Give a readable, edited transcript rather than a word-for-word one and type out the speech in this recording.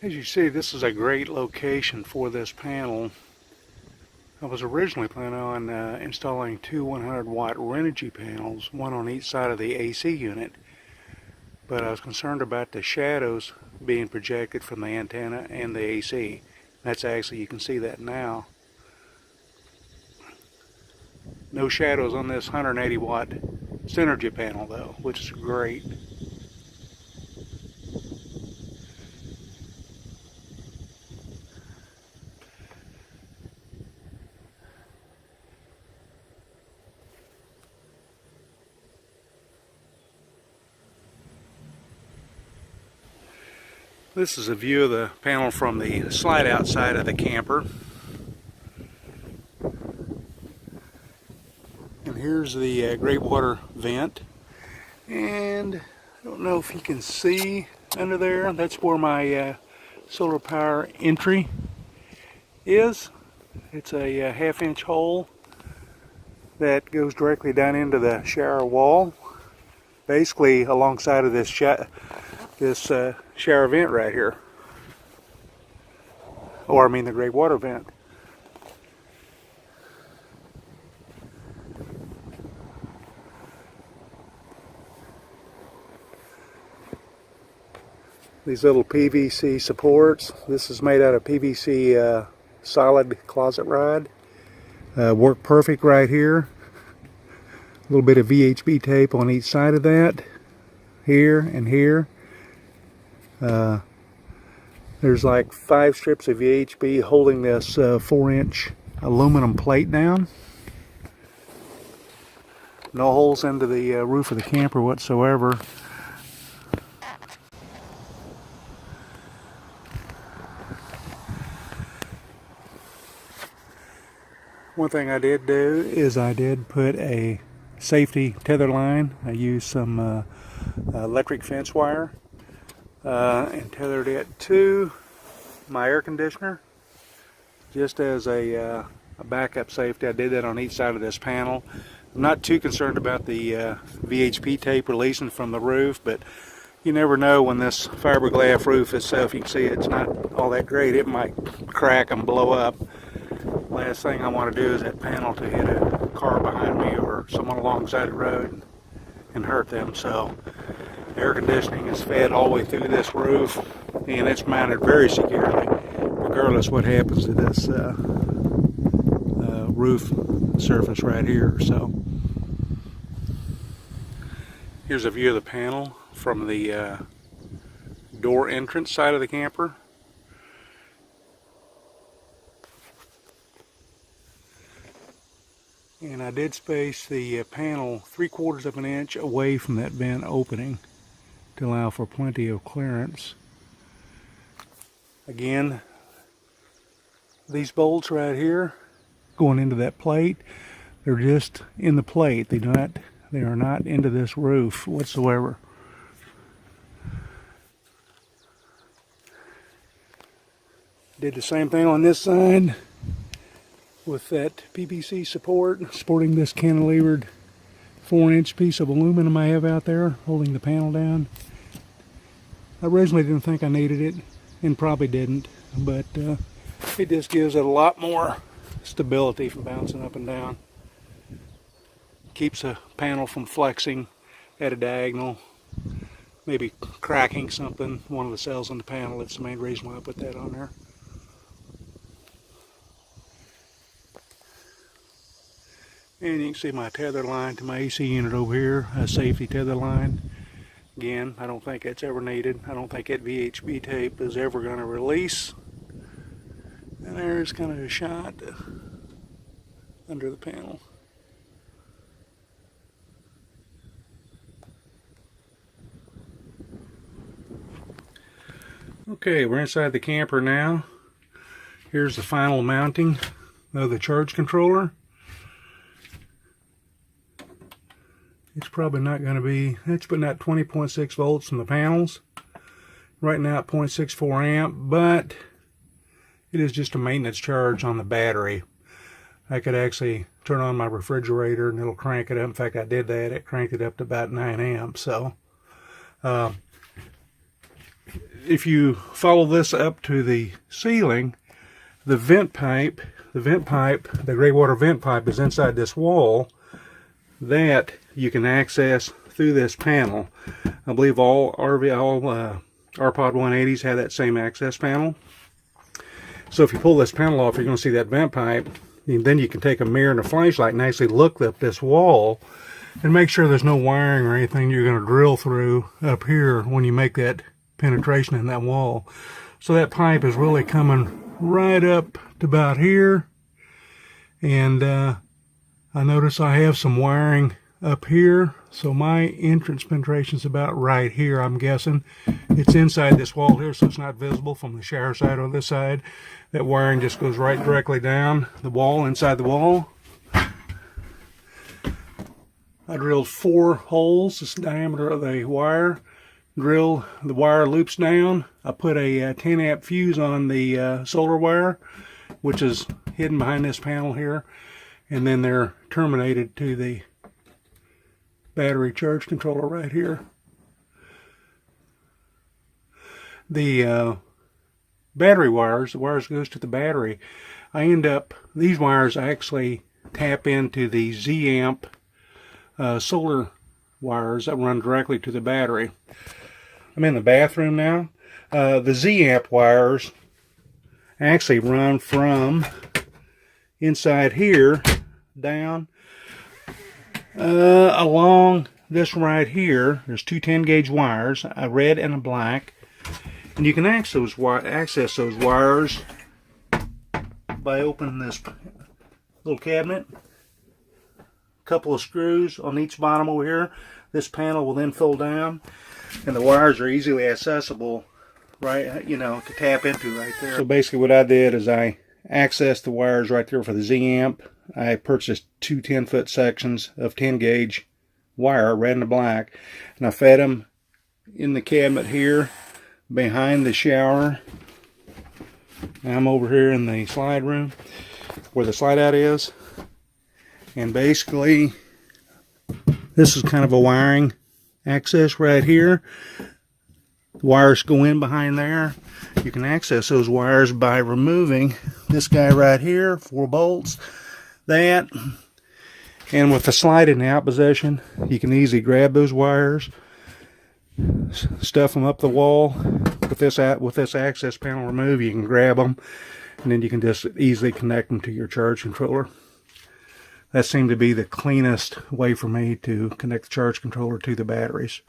As you see, this is a great location for this panel. I was originally planning on installing two 100-watt Renogy panels, one on each side of the AC unit, but I was concerned about the shadows being projected from the antenna and the AC. That's actually, you can see that now. No shadows on this 180-watt Cynergy panel though, which is great. This is a view of the panel from the slide out side of the camper. And here's the gray water vent. And I don't know if you can see under there, that's where my solar power entry is. It's a half-inch hole that goes directly down into the shower wall, basically alongside of this shower vent right here, or I mean the gray water vent. These little PVC supports, this is made out of PVC solid closet rod, work perfect right here. A little bit of VHB tape on each side of that, here and here. There's like 5 strips of VHB holding this 4-inch aluminum plate down. No holes into the roof of the camper whatsoever. One thing I did do is I did put a safety tether line. I used some electric fence wire and tethered it to my air conditioner just as a backup safety. I did that on each side of this panel. I'm not too concerned about the VHP tape releasing from the roof, but you never know when this fiberglass roof itself, you can see it's not all that great. It might crack and blow up. Last thing I want to do is that panel to hit a car behind me or someone alongside the road and hurt them. So air conditioning is fed all the way through this roof, and it's mounted very securely regardless what happens to this roof surface right here. So here's a view of the panel from the door entrance side of the camper. And I did space the panel 3/4 of an inch away from that vent opening to allow for plenty of clearance. Again, these bolts right here going into that plate, they're just in the plate. They are not into this roof whatsoever. Did the same thing on this side with that PVC support supporting this cantilevered 4-inch piece of aluminum I have out there holding the panel down. I originally didn't think I needed it, and probably didn't, but it just gives it a lot more stability from bouncing up and down. Keeps the panel from flexing at a diagonal, maybe cracking something, one of the cells in the panel. That's the main reason why I put that on there. And you can see my tether line to my AC unit over here, a safety tether line. Again, I don't think that's ever needed. I don't think that VHB tape is ever going to release. And there's kind of a shot under the panel. Okay, we're inside the camper now. Here's the final mounting of the charge controller. It's probably not going to be, it's putting out 20.6 volts from the panels. Right now at 0.64 amp, but it is just a maintenance charge on the battery. I could actually turn on my refrigerator and it'll crank it up. In fact, I did that. It cranked it up to about 9 amps. So if you follow this up to the ceiling, the gray water vent pipe is inside this wall that you can access through this panel. I believe all RPod 180s have that same access panel. So if you pull this panel off, you're going to see that vent pipe. And then you can take a mirror and a flashlight and actually look up this wall and make sure there's no wiring or anything you're going to drill through up here when you make that penetration in that wall. So that pipe is really coming right up to about here. And I notice I have some wiring up here. So my entrance penetration is about right here, I'm guessing. It's inside this wall here, so it's not visible from the shower side or this side. That wiring just goes right directly down the wall, inside the wall. I drilled 4 holes, this diameter of the wire. Drill the wire loops down. I put a 10 amp fuse on the solar wire, which is hidden behind this panel here. And then they're terminated to the battery charge controller right here. The battery wires, the wires goes to the battery. These wires actually tap into the Z amp solar wires that run directly to the battery. I'm in the bathroom now. The Z amp wires actually run from inside here down along this right here. There's 2 10-gauge wires, a red and a black, and you can access those wires by opening this little cabinet. A couple of screws on each bottom over here. This panel will then fold down, and the wires are easily accessible, right? To tap into right there. So basically, what I did is I accessed the wires right there for the Z amp. I purchased 2 10-foot sections of 10-gauge wire, red and black, and I fed them in the cabinet here behind the shower. I'm over here in the slide room where the slide out is, and basically this is kind of a wiring access right here. The wires go in behind there. You can access those wires by removing this guy right here, 4 bolts. That, and with the slide in the out position, you can easily grab those wires, stuff them up the wall. With this access panel removed, you can grab them, and then you can just easily connect them to your charge controller. That seemed to be the cleanest way for me to connect the charge controller to the batteries.